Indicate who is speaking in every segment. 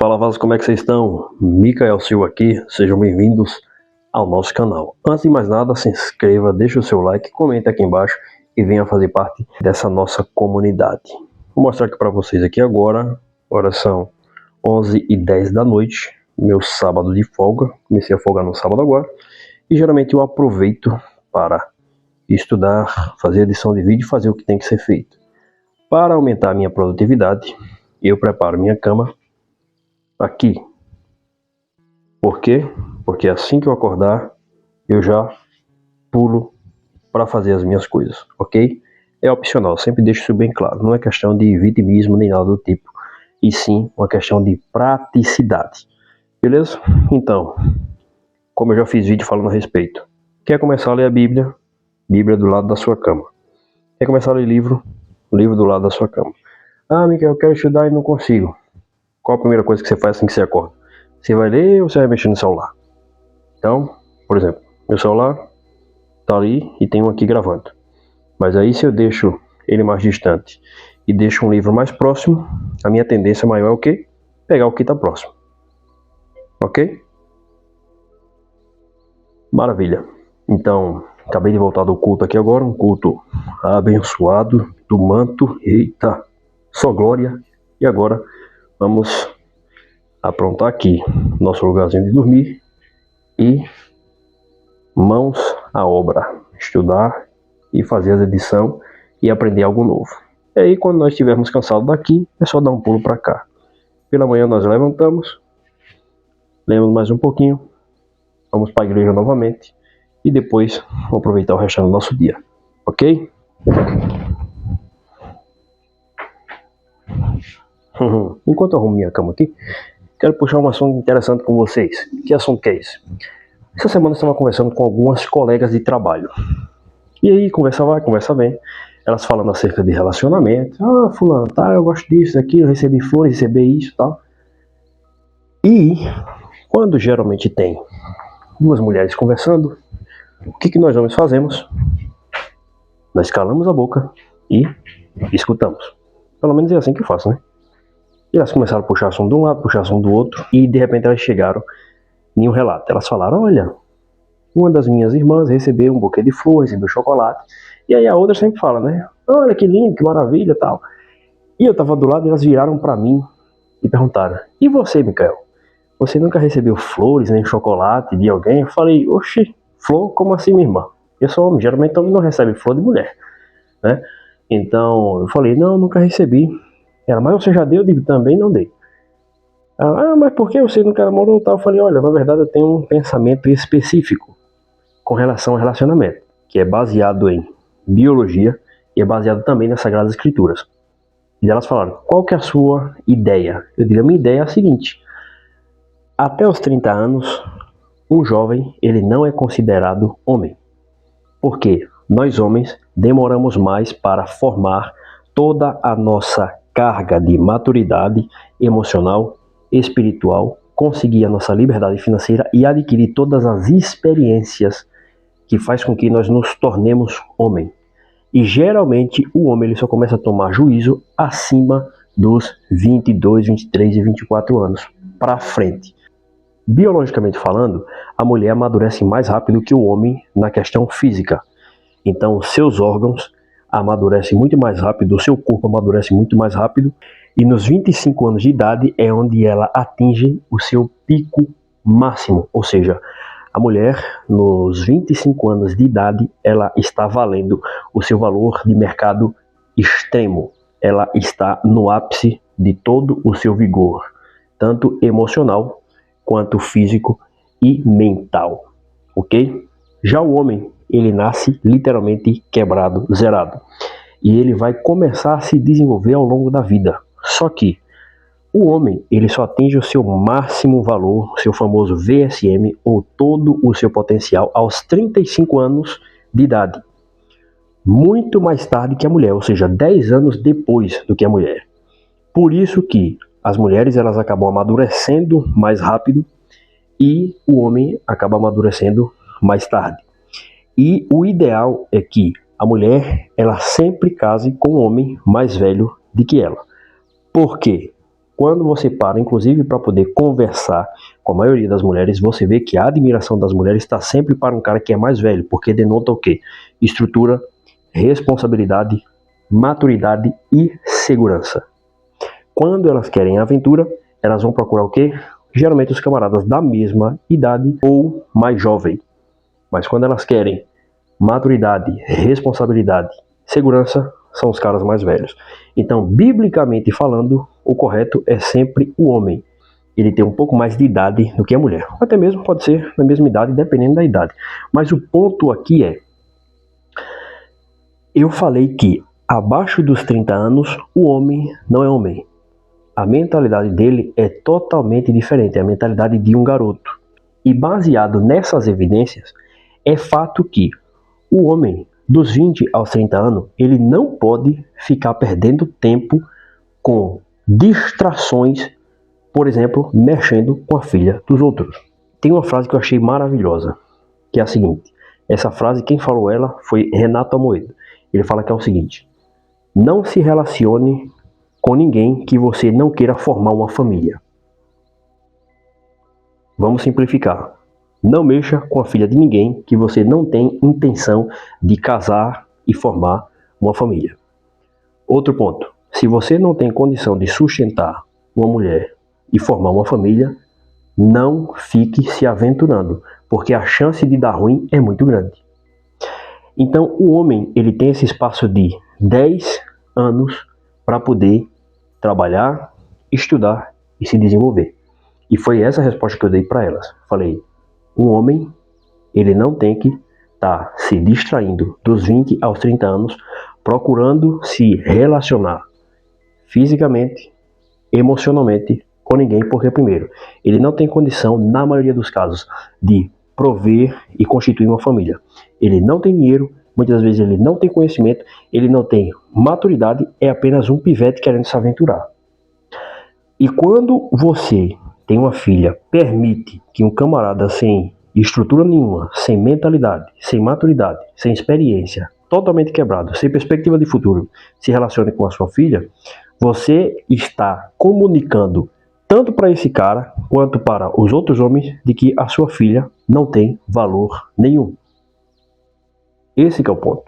Speaker 1: Fala Vaso, como é que vocês estão? Micael Silva aqui, sejam bem-vindos ao nosso canal. Antes de mais nada, se inscreva, deixa o seu like, comenta aqui embaixo e venha fazer parte dessa nossa comunidade. Vou mostrar aqui para vocês aqui agora, são 11h10 da noite, meu sábado de folga, comecei a folgar no sábado agora, e geralmente eu aproveito para estudar, fazer edição de vídeo e fazer o que tem que ser feito. Para aumentar a minha produtividade, eu preparo minha cama aqui. Por quê? Porque assim que eu acordar, eu já pulo para fazer as minhas coisas, ok? É opcional, sempre deixo isso bem claro. Não é questão de vitimismo nem nada do tipo, e sim uma questão de praticidade. Beleza? Então, como eu já fiz vídeo falando a respeito, quer começar a ler a Bíblia? Bíblia do lado da sua cama. Quer começar a ler livro? Livro do lado da sua cama. Ah, Micael, eu quero estudar e não consigo. Qual a primeira coisa que você faz assim que você acorda? Você vai ler ou você vai mexer no celular? Então, por exemplo, meu celular tá ali e tem um aqui gravando. Mas aí se eu deixo ele mais distante e deixo um livro mais próximo, a minha tendência maior é o quê? Pegar o que está próximo. Ok? Maravilha. Então, acabei de voltar do culto aqui agora, um culto abençoado, do manto. Eita, só glória. E agora vamos aprontar aqui nosso lugarzinho de dormir e mãos à obra, estudar e fazer as edições e aprender algo novo. E aí quando nós estivermos cansados daqui, é só dar um pulo para cá. Pela manhã nós levantamos, lemos mais um pouquinho, vamos para a igreja novamente e depois vamos aproveitar o resto do nosso dia, ok? Enquanto eu arrumo minha cama aqui, quero puxar um assunto interessante com vocês. Que assunto que é esse? Essa semana eu estava conversando com algumas colegas de trabalho. E aí, conversa vai, conversa vem. Elas falando acerca de relacionamento. Ah, fulano, tá, eu gosto disso, daquilo, recebi flores, recebi isso e tal. E quando geralmente tem duas mulheres conversando, o que nós homens fazemos? Nós calamos a boca e escutamos. Pelo menos é assim que eu faço, né? E elas começaram a puxar assunto de um lado, puxar assunto do outro, e de repente elas chegaram em um relato. Elas falaram, olha, uma das minhas irmãs recebeu um buquê de flores, recebeu chocolate, e aí a outra sempre fala, né, olha que lindo, que maravilha e tal. E eu tava do lado e elas viraram pra mim e perguntaram, e você, Micael? Você nunca recebeu flores, nem chocolate de alguém? Eu falei, oxi, flor? Como assim, minha irmã? Eu sou homem, geralmente homem não recebe flor de mulher, né? Então eu falei, não, nunca recebi. Ela, mas você já deu? Eu digo, também não dei. Ela, ah, mas por que você nunca namorou tal? Eu falei, olha, na verdade eu tenho um pensamento específico com relação ao relacionamento, que é baseado em biologia e é baseado também nas Sagradas Escrituras. E elas falaram, qual que é a sua ideia? Eu digo, a minha ideia é a seguinte, até os 30 anos, um jovem, ele não é considerado homem. Por quê? Nós homens demoramos mais para formar toda a nossa carga de maturidade emocional, espiritual, conseguir a nossa liberdade financeira e adquirir todas as experiências que faz com que nós nos tornemos homem. E geralmente o homem ele só começa a tomar juízo acima dos 22, 23 e 24 anos para frente. Biologicamente falando, a mulher amadurece mais rápido que o homem na questão física. Então, seus órgãos amadurecem muito mais rápido, o seu corpo amadurece muito mais rápido, e nos 25 anos de idade é onde ela atinge o seu pico máximo, ou seja, a mulher nos 25 anos de idade, ela está valendo o seu valor de mercado extremo, ela está no ápice de todo o seu vigor, tanto emocional quanto físico e mental, ok? Já o homem, ele nasce literalmente quebrado, zerado. E ele vai começar a se desenvolver ao longo da vida. Só que o homem, ele só atinge o seu máximo valor, o seu famoso VSM, ou todo o seu potencial, aos 35 anos de idade. Muito mais tarde que a mulher, ou seja, 10 anos depois do que a mulher. Por isso que as mulheres, elas acabam amadurecendo mais rápido e o homem acaba amadurecendo mais tarde. E o ideal é que a mulher, ela sempre case com um homem mais velho do que ela. Por quê? Quando você para, inclusive, para poder conversar com a maioria das mulheres, você vê que a admiração das mulheres está sempre para um cara que é mais velho, porque denota o quê? Estrutura, responsabilidade, maturidade e segurança. Quando elas querem aventura, elas vão procurar o quê? Geralmente os camaradas da mesma idade ou mais jovem. Mas quando elas querem maturidade, responsabilidade, segurança, são os caras mais velhos. Então, biblicamente falando, o correto é sempre o homem. Ele tem um pouco mais de idade do que a mulher. Até mesmo pode ser na mesma idade, dependendo da idade. Mas o ponto aqui é, eu falei que abaixo dos 30 anos, o homem não é homem. A mentalidade dele é totalmente diferente, é a mentalidade de um garoto. E baseado nessas evidências, é fato que o homem dos 20 aos 30 anos, ele não pode ficar perdendo tempo com distrações, por exemplo, mexendo com a filha dos outros. Tem uma frase que eu achei maravilhosa, que é a seguinte. Essa frase, quem falou ela foi Renato Amoedo. Ele fala que é o seguinte: não se relacione com ninguém que você não queira formar uma família. Vamos simplificar. Não mexa com a filha de ninguém que você não tem intenção de casar e formar uma família. Outro ponto. Se você não tem condição de sustentar uma mulher e formar uma família, não fique se aventurando, porque a chance de dar ruim é muito grande. Então, o homem, ele tem esse espaço de 10 anos para poder trabalhar, estudar e se desenvolver. E foi essa a resposta que eu dei para elas. Falei, um homem, ele não tem que estar se distraindo dos 20 aos 30 anos, procurando se relacionar fisicamente, emocionalmente com ninguém, porque primeiro, ele não tem condição, na maioria dos casos, de prover e constituir uma família. Ele não tem dinheiro, muitas vezes ele não tem conhecimento, ele não tem maturidade, é apenas um pivete querendo se aventurar. E quando você tem uma filha, permite que um camarada sem estrutura nenhuma, sem mentalidade, sem maturidade, sem experiência, totalmente quebrado, sem perspectiva de futuro, se relacione com a sua filha, você está comunicando tanto para esse cara quanto para os outros homens de que a sua filha não tem valor nenhum. Esse que é o ponto.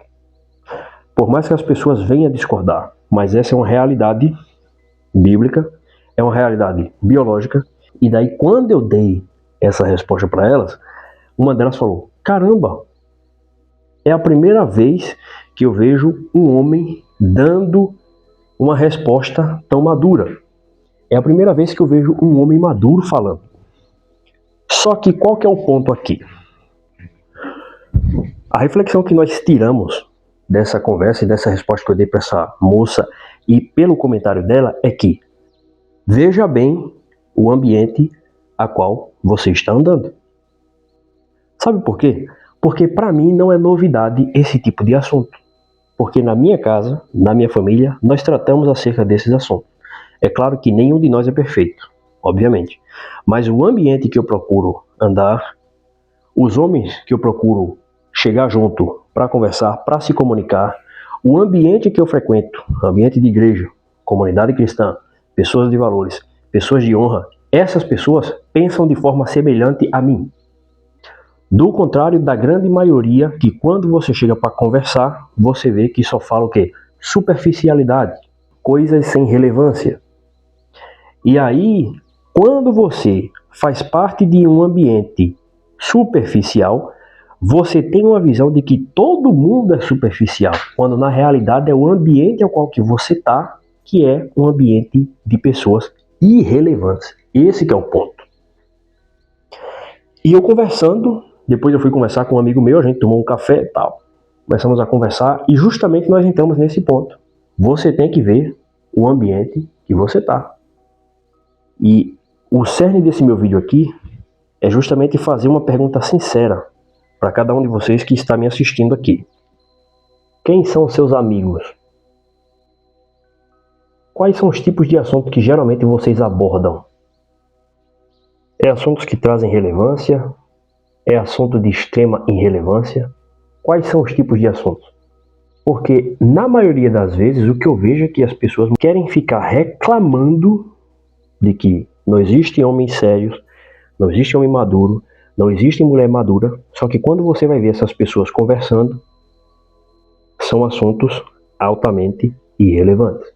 Speaker 1: Por mais que as pessoas venham a discordar, mas essa é uma realidade bíblica, é uma realidade biológica. E daí, quando eu dei essa resposta para elas, uma delas falou, caramba, é a primeira vez que eu vejo um homem dando uma resposta tão madura. É a primeira vez que eu vejo um homem maduro falando. Só que qual que é o ponto aqui? A reflexão que nós tiramos dessa conversa e dessa resposta que eu dei para essa moça e pelo comentário dela é que veja bem o ambiente a qual você está andando. Sabe por quê? Porque para mim não é novidade esse tipo de assunto. Porque na minha casa, na minha família, nós tratamos acerca desses assuntos. É claro que nenhum de nós é perfeito, obviamente. Mas o ambiente que eu procuro andar, os homens que eu procuro chegar junto para conversar, para se comunicar, o ambiente que eu frequento, ambiente de igreja, comunidade cristã, pessoas de valores, pessoas de honra, essas pessoas pensam de forma semelhante a mim. Do contrário da grande maioria que quando você chega para conversar, você vê que só fala o quê? Superficialidade, coisas sem relevância. E aí, quando você faz parte de um ambiente superficial, você tem uma visão de que todo mundo é superficial, quando na realidade é o ambiente ao qual que você está, que é um ambiente de pessoas irrelevantes. Esse que é o ponto. E eu conversando, depois eu fui conversar com um amigo meu, a gente tomou um café e tal, começamos a conversar e justamente nós entramos nesse ponto. Você tem que ver o ambiente que você está. E o cerne desse meu vídeo aqui é justamente fazer uma pergunta sincera para cada um de vocês que está me assistindo aqui. Quem são os seus amigos? Quais são os tipos de assuntos que geralmente vocês abordam? É assuntos que trazem relevância? É assunto de extrema irrelevância? Quais são os tipos de assuntos? Porque, na maioria das vezes, o que eu vejo é que as pessoas querem ficar reclamando de que não existem homens sérios, não existe homem maduro, não existe mulher madura, só que quando você vai ver essas pessoas conversando, são assuntos altamente irrelevantes.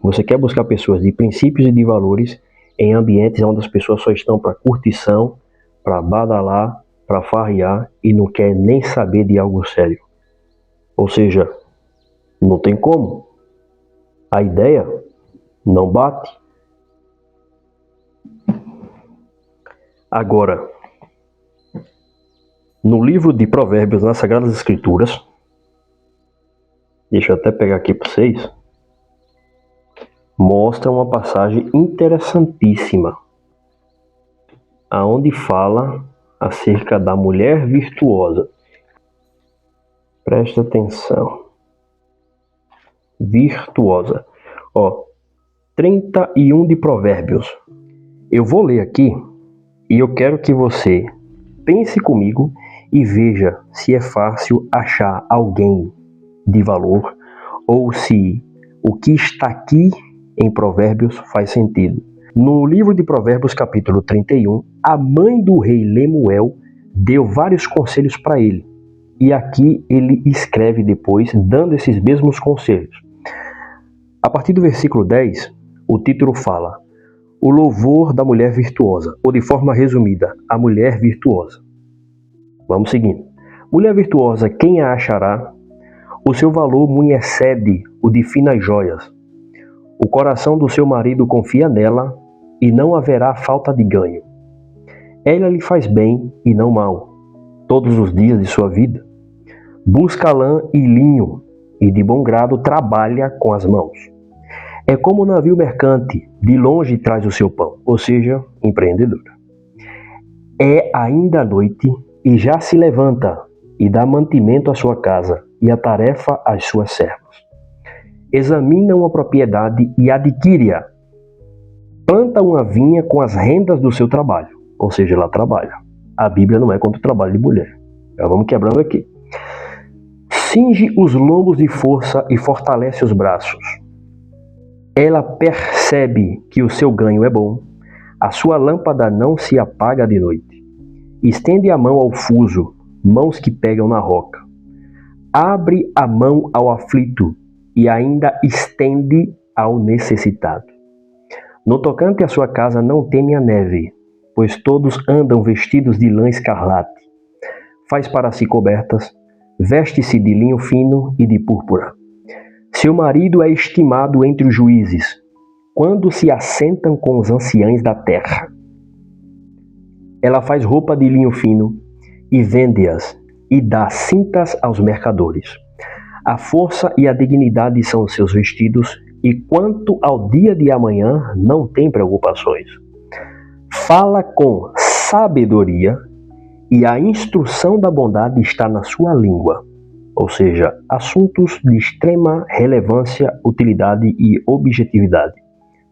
Speaker 1: Você quer buscar pessoas de princípios e de valores em ambientes onde as pessoas só estão para curtição, para badalar, para farrear e não quer nem saber de algo sério. Ou seja, não tem como. A ideia não bate. Agora, no livro de Provérbios, nas Sagradas Escrituras, deixa eu até pegar aqui para vocês, mostra uma passagem interessantíssima, aonde fala acerca da mulher virtuosa. Presta atenção. Virtuosa. 31 de Provérbios. Eu vou ler aqui e eu quero que você pense comigo e veja se é fácil achar alguém de valor ou se o que está aqui em Provérbios faz sentido. No livro de Provérbios, capítulo 31, a mãe do rei Lemuel deu vários conselhos para ele. E aqui ele escreve depois, dando esses mesmos conselhos. A partir do versículo 10, o título fala: o louvor da mulher virtuosa, ou de forma resumida, a mulher virtuosa. Vamos seguindo. Mulher virtuosa, quem a achará? O seu valor muito excede o de finas joias. O coração do seu marido confia nela e não haverá falta de ganho. Ela lhe faz bem e não mal, todos os dias de sua vida. Busca lã e linho e de bom grado trabalha com as mãos. É como um navio mercante, de longe traz o seu pão, ou seja, empreendedora. É ainda noite e já se levanta e dá mantimento à sua casa e a tarefa às suas servas. Examina uma propriedade e adquire-a. Planta uma vinha com as rendas do seu trabalho, ou seja, ela trabalha. A Bíblia não é contra o trabalho de mulher. Já vamos quebrando aqui. Cinge os lombos de força e fortalece os braços. Ela percebe que o seu ganho é bom. A sua lâmpada não se apaga de noite. Estende a mão ao fuso, mãos que pegam na roca. Abre a mão ao aflito e ainda estende ao necessitado. No tocante à sua casa não teme a neve, pois todos andam vestidos de lã escarlate. Faz para si cobertas, veste-se de linho fino e de púrpura. Seu marido é estimado entre os juízes, quando se assentam com os anciães da terra. Ela faz roupa de linho fino e vende-as e dá cintas aos mercadores. A força e a dignidade são os seus vestidos, e quanto ao dia de amanhã não tem preocupações. Fala com sabedoria e a instrução da bondade está na sua língua, ou seja, assuntos de extrema relevância, utilidade e objetividade.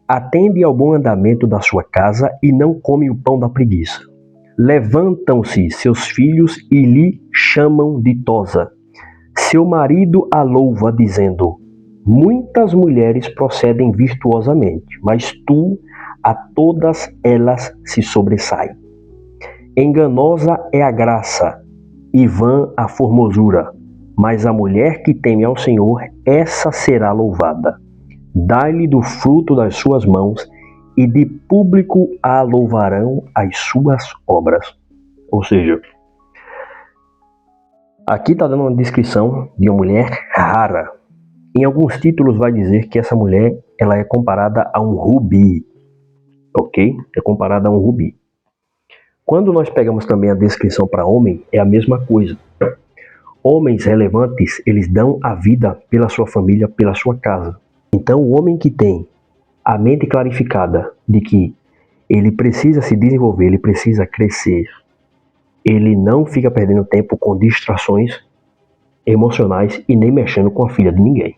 Speaker 1: Atende ao bom andamento da sua casa e não come o pão da preguiça. Levantam-se seus filhos e lhe chamam ditosa. Seu marido a louva, dizendo: muitas mulheres procedem virtuosamente, mas tu a todas elas se sobressai. Enganosa é a graça e vã a formosura, mas a mulher que teme ao Senhor, essa será louvada. Dá-lhe do fruto das suas mãos e de público a louvarão as suas obras. Ou seja, aqui está dando uma descrição de uma mulher rara. Em alguns títulos vai dizer que essa mulher ela é comparada a um rubi. Ok? É comparada a um rubi. Quando nós pegamos também a descrição para homem, é a mesma coisa. Homens relevantes, eles dão a vida pela sua família, pela sua casa. Então, o homem que tem a mente clarificada de que ele precisa se desenvolver, ele precisa crescer, ele não fica perdendo tempo com distrações emocionais e nem mexendo com a filha de ninguém.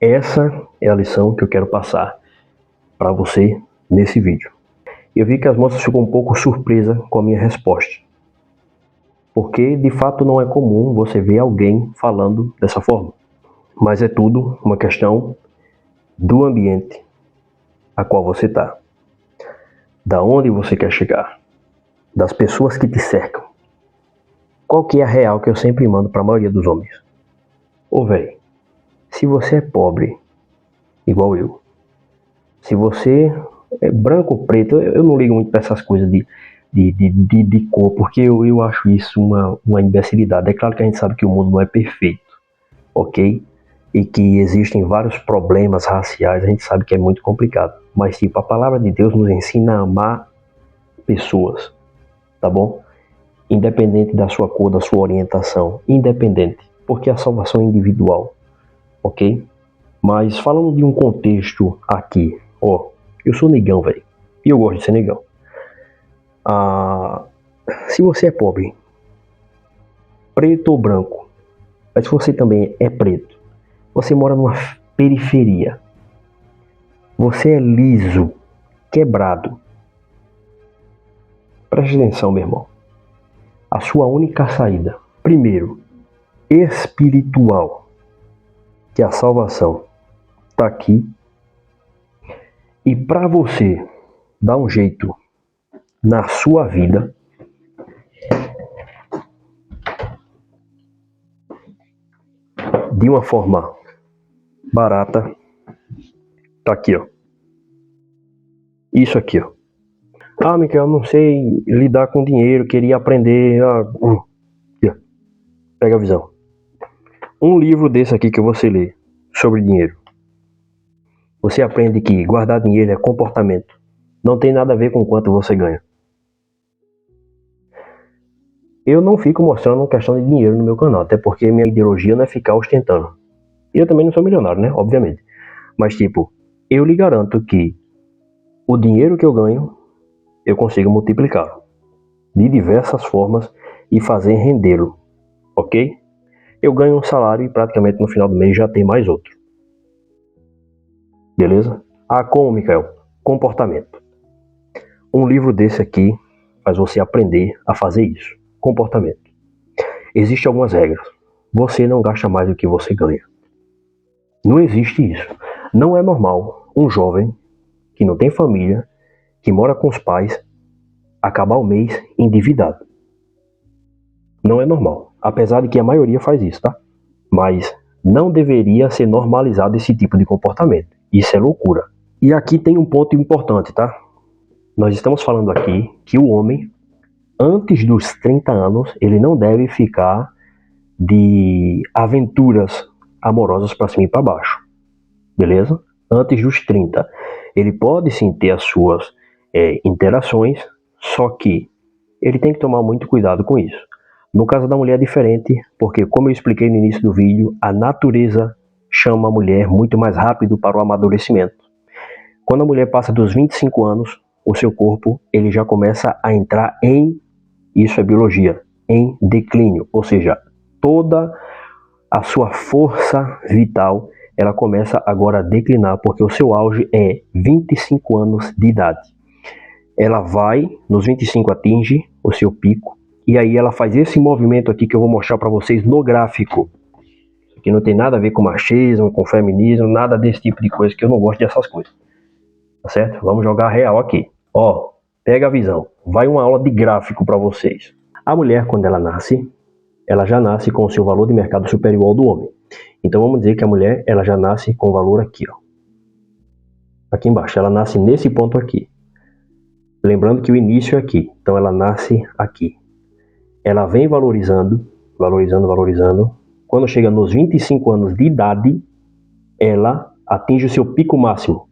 Speaker 1: Essa é a lição que eu quero passar para você nesse vídeo. Eu vi que as moças ficam um pouco surpresas com a minha resposta, porque de fato não é comum você ver alguém falando dessa forma, mas é tudo uma questão do ambiente a qual você está. Da onde você quer chegar, das pessoas que te cercam. Qual que é a real que eu sempre mando para a maioria dos homens? Ô velho, se você é pobre, igual eu, se você é branco ou preto, eu não ligo muito para essas coisas de cor, porque eu acho isso uma imbecilidade. É claro que a gente sabe que o mundo não é perfeito, ok? E que existem vários problemas raciais, a gente sabe que é muito complicado. Mas, tipo, a palavra de Deus nos ensina a amar pessoas, tá bom? Independente da sua cor, da sua orientação, independente, porque a salvação é individual, ok? Mas falando de um contexto aqui, ó, eu sou negão, velho, e eu gosto de ser negão. Se você é pobre, preto ou branco, mas se você também é preto, você mora numa periferia, você é liso, quebrado, preste atenção, meu irmão. A sua única saída, primeiro, espiritual, que a salvação está aqui. E para você dar um jeito na sua vida, de uma forma barata, tá aqui, ó. Isso aqui, ó. Ah, Michael, eu não sei lidar com dinheiro, queria aprender. Aqui, ó. Pega a visão. Um livro desse aqui que você lê sobre dinheiro. Você aprende que guardar dinheiro é comportamento. Não tem nada a ver com quanto você ganha. Eu não fico mostrando questão de dinheiro no meu canal, até porque minha ideologia não é ficar ostentando. E eu também não sou milionário, né? Obviamente. Mas, tipo, eu lhe garanto que o dinheiro que eu ganho, eu consigo multiplicar de diversas formas e fazer rendê-lo, ok? Eu ganho um salário e praticamente no final do mês já tem mais outro. Beleza? Ah, como, Michael? Comportamento. Um livro desse aqui faz você aprender a fazer isso. Comportamento. Existem algumas regras. Você não gasta mais do que você ganha. Não existe isso. Não é normal um jovem que não tem família, que mora com os pais, acabar o mês endividado. Não é normal. Apesar de que a maioria faz isso, tá? Mas não deveria ser normalizado esse tipo de comportamento. Isso é loucura. E aqui tem um ponto importante, tá? Nós estamos falando aqui que o homem, antes dos 30 anos, ele não deve ficar de aventuras amorosas para cima e para baixo. Beleza? Antes dos 30. Ele pode sim ter as suas interações, só que ele tem que tomar muito cuidado com isso. No caso da mulher é diferente, porque como eu expliquei no início do vídeo, a natureza chama a mulher muito mais rápido para o amadurecimento. Quando a mulher passa dos 25 anos, o seu corpo ele já começa a entrar isso é biologia, em declínio, ou seja, toda a sua força vital ela começa agora a declinar, porque o seu auge é 25 anos de idade. Ela vai, nos 25 atinge o seu pico, e aí ela faz esse movimento aqui que eu vou mostrar para vocês no gráfico, que não tem nada a ver com machismo, com feminismo, nada desse tipo de coisa, que eu não gosto dessas coisas. Tá certo? Vamos jogar real aqui. Ó, pega a visão. Vai uma aula de gráfico para vocês. A mulher, quando ela nasce, ela já nasce com o seu valor de mercado superior ao do homem. Então vamos dizer que a mulher, ela já nasce com o valor aqui, ó. Aqui embaixo, ela nasce nesse ponto aqui. Lembrando que o início é aqui. Então ela nasce aqui. Ela vem valorizando. Quando chega nos 25 anos de idade, ela atinge o seu pico máximo.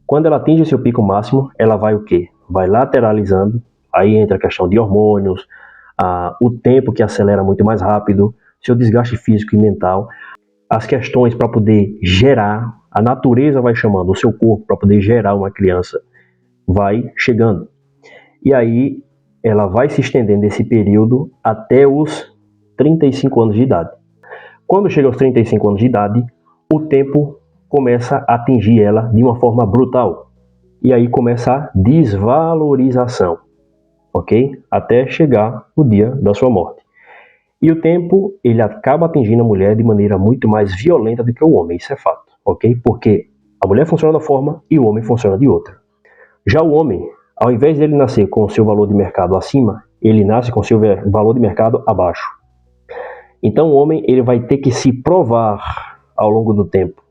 Speaker 1: Quando ela atinge o seu pico máximo, ela vai o quê? Vai lateralizando. Aí entra a questão de hormônios, o tempo que acelera muito mais rápido, seu desgaste físico e mental, as questões para poder gerar, a natureza vai chamando o seu corpo para poder gerar uma criança, vai chegando. E aí ela vai se estendendo esse período até os 35 anos de idade. Quando chega aos 35 anos de idade, o tempo começa a atingir ela de uma forma brutal. E aí começa a desvalorização, ok? Até chegar o dia da sua morte. E o tempo, ele acaba atingindo a mulher de maneira muito mais violenta do que o homem, isso é fato, ok? Porque a mulher funciona de uma forma e o homem funciona de outra. Já o homem, Ao invés dele nascer com o seu valor de mercado acima, ele nasce com o seu valor de mercado abaixo. Então o homem ele vai ter que se provar ao longo do tempo.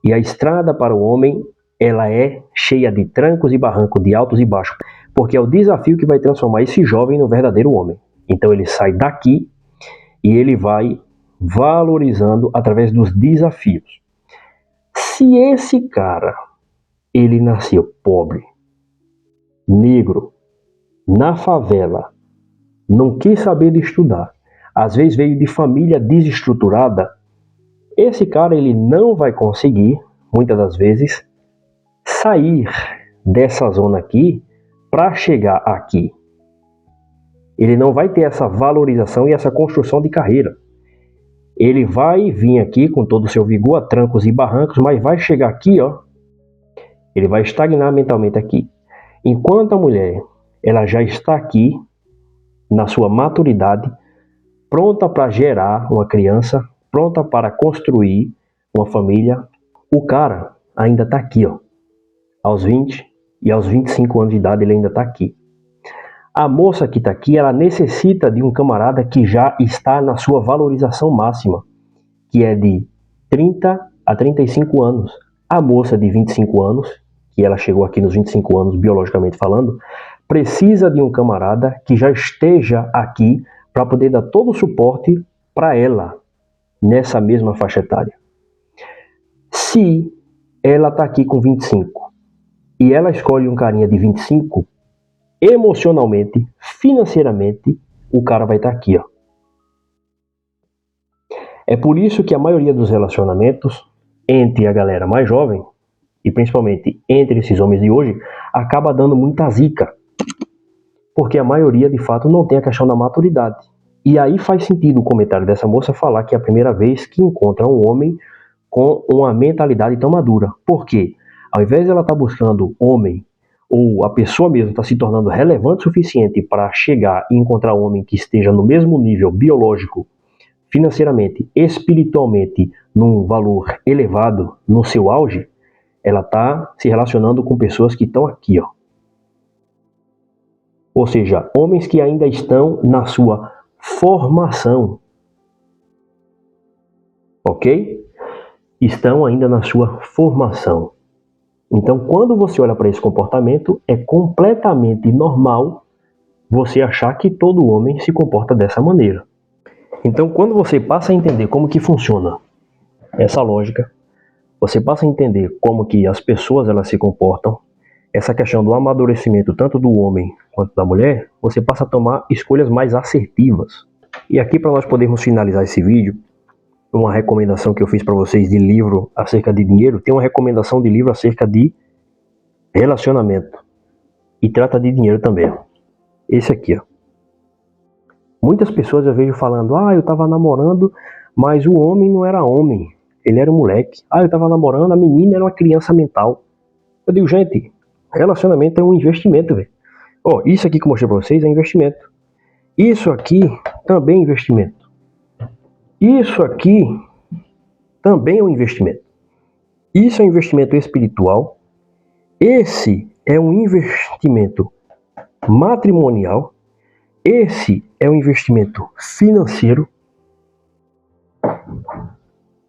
Speaker 1: E a estrada para o homem, ela é cheia de trancos e barrancos, de altos e baixos, porque é o desafio que vai transformar esse jovem no verdadeiro homem. Então ele sai daqui e ele vai valorizando através dos desafios. Se esse cara, ele nasceu pobre, negro, na favela, não quis saber de estudar, às vezes veio de família desestruturada, esse cara ele não vai conseguir, muitas das vezes, sair dessa zona aqui para chegar aqui. Ele não vai ter essa valorização e essa construção de carreira. Ele vai vir aqui com todo o seu vigor, a trancos e barrancos, mas vai chegar aqui, ó, ele vai estagnar mentalmente aqui. Enquanto a mulher, ela já está aqui, na sua maturidade, pronta para gerar uma criança, pronta para construir uma família, o cara ainda está aqui, ó, aos 20 e aos 25 anos de idade ele ainda está aqui. A moça que está aqui, ela necessita de um camarada que já está na sua valorização máxima, que é de 30 a 35 anos. A moça de 25 anos, que ela chegou aqui nos 25 anos biologicamente falando, precisa de um camarada que já esteja aqui para poder dar todo o suporte para ela nessa mesma faixa etária. Se ela está aqui com 25 e ela escolhe um carinha de 25, emocionalmente, financeiramente, o cara vai estar aqui, ó. É por isso que a maioria dos relacionamentos entre a galera mais jovem, e principalmente entre esses homens de hoje, acaba dando muita zica. Porque a maioria, de fato, não tem a questão da maturidade. E aí faz sentido o comentário dessa moça falar que é a primeira vez que encontra um homem com uma mentalidade tão madura. Por quê? Ao invés de ela estar buscando homem, ou a pessoa mesmo está se tornando relevante o suficiente para chegar e encontrar um homem que esteja no mesmo nível biológico, financeiramente, espiritualmente, num valor elevado, no seu auge, ela está se relacionando com pessoas que estão aqui, ó. Ou seja, homens que ainda estão na sua formação. Ok? Estão ainda na sua formação. Então, quando você olha para esse comportamento, é completamente normal você achar que todo homem se comporta dessa maneira. Então, quando você passa a entender como que funciona essa lógica, você passa a entender como que as pessoas elas se comportam, essa questão do amadurecimento tanto do homem quanto da mulher, você passa a tomar escolhas mais assertivas. E aqui, para nós podermos finalizar esse vídeo, uma recomendação que eu fiz para vocês de livro acerca de dinheiro, tem uma recomendação de livro acerca de relacionamento. E trata de dinheiro também. Esse aqui, ó. Muitas pessoas eu vejo falando, eu estava namorando, mas o homem não era homem, ele era um moleque. Eu estava namorando, a menina era uma criança mental. Eu digo, gente, relacionamento é um investimento, velho. Isso aqui que eu mostrei para vocês é investimento. Isso aqui também é investimento. Isso aqui também é um investimento. Isso é um investimento espiritual. Esse é um investimento matrimonial. Esse é um investimento financeiro.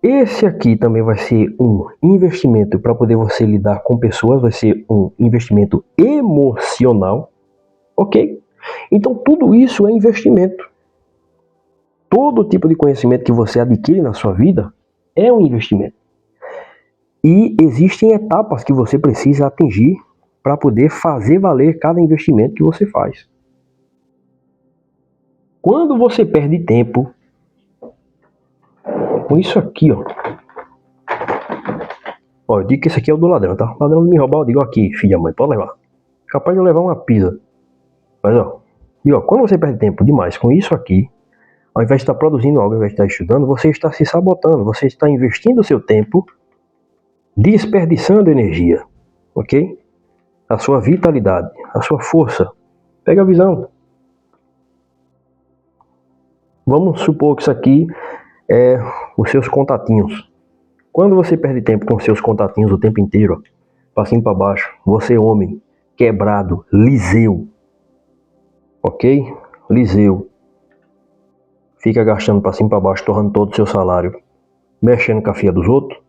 Speaker 1: Esse aqui também vai ser um investimento para poder você lidar com pessoas, vai ser um investimento emocional, ok? Então tudo isso é investimento. Todo tipo de conhecimento que você adquire na sua vida é um investimento. E existem etapas que você precisa atingir para poder fazer valer cada investimento que você faz. Quando você perde tempo com isso aqui, ó. Eu digo que esse aqui é o do ladrão, tá? O ladrão me roubar, eu digo aqui, filha mãe, pode levar. Capaz de eu levar uma pizza. Mas quando você perde tempo demais com isso aqui, ao invés de estar produzindo algo, ao invés de estar estudando, você está se sabotando, você está investindo o seu tempo, desperdiçando energia, ok? A sua vitalidade, a sua força. Pega a visão. Vamos supor que isso aqui é os seus contatinhos. Quando você perde tempo com os seus contatinhos o tempo inteiro, para cima e para baixo, você homem, quebrado, liseu. Ok? Liseu. Fica gastando para cima e para baixo, torrando todo o seu salário, mexendo com a filha dos outros.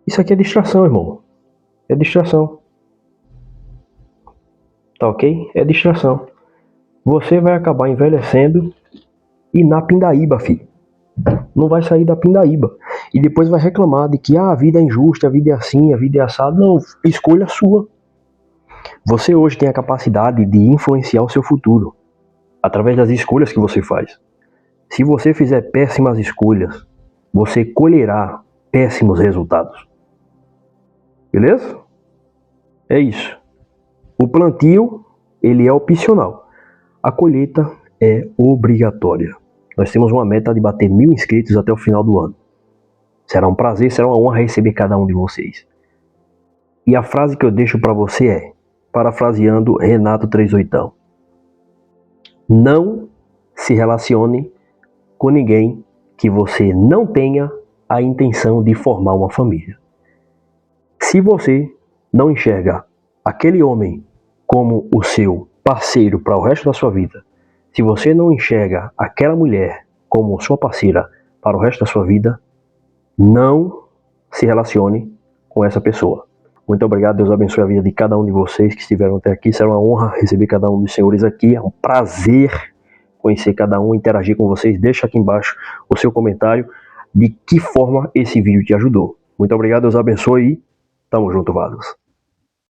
Speaker 1: Isso aqui é distração, irmão. É distração. Tá ok? É distração. Você vai acabar envelhecendo e na pindaíba, filho. Não vai sair da pindaíba. E depois vai reclamar de que a vida é injusta, a vida é assim, a vida é assada. Não, escolha sua. Você hoje tem a capacidade de influenciar o seu futuro através das escolhas que você faz. Se você fizer péssimas escolhas, você colherá péssimos resultados. Beleza? É isso. O plantio, ele é opcional. A colheita é obrigatória. Nós temos uma meta de bater 1000 inscritos até o final do ano. Será um prazer, será uma honra receber cada um de vocês. E a frase que eu deixo para você é, parafraseando Renato 38, não se relacione com ninguém que você não tenha a intenção de formar uma família. Se você não enxerga aquele homem como o seu parceiro para o resto da sua vida, se você não enxerga aquela mulher como sua parceira para o resto da sua vida, não se relacione com essa pessoa. Muito obrigado, Deus abençoe a vida de cada um de vocês que estiveram até aqui. Será uma honra receber cada um dos senhores aqui. É um prazer conhecer cada um, interagir com vocês. Deixa aqui embaixo o seu comentário de que forma esse vídeo te ajudou. Muito obrigado, Deus abençoe e tamo junto, vasos.